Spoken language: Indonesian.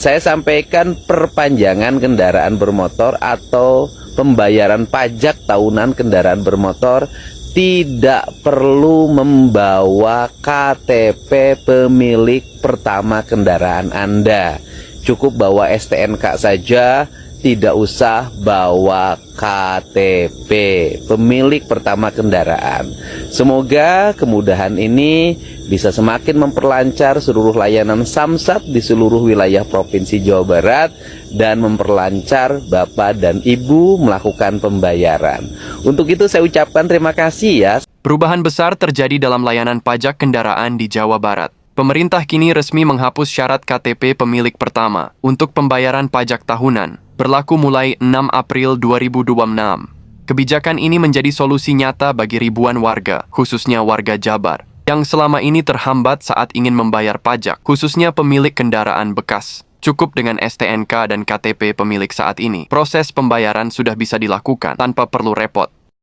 Saya sampaikan perpanjangan kendaraan bermotor atau pembayaran pajak tahunan kendaraan bermotor tidak perlu membawa KTP pemilik pertama kendaraan Anda. Cukup bawa STNK saja, tidak usah bawa KTP pemilik pertama kendaraan. Semoga kemudahan ini bisa semakin memperlancar seluruh layanan Samsat di seluruh wilayah Provinsi Jawa Barat dan memperlancar Bapak dan Ibu melakukan pembayaran. Untuk itu saya ucapkan terima kasih ya. Perubahan besar terjadi dalam layanan pajak kendaraan di Jawa Barat. Pemerintah kini resmi menghapus syarat KTP pemilik pertama untuk pembayaran pajak tahunan, berlaku mulai 6 April 2026. Kebijakan ini menjadi solusi nyata bagi ribuan warga, khususnya warga Jabar, yang selama ini terhambat saat ingin membayar pajak, khususnya pemilik kendaraan bekas. Cukup dengan STNK dan KTP pemilik saat ini, proses pembayaran sudah bisa dilakukan tanpa perlu repot.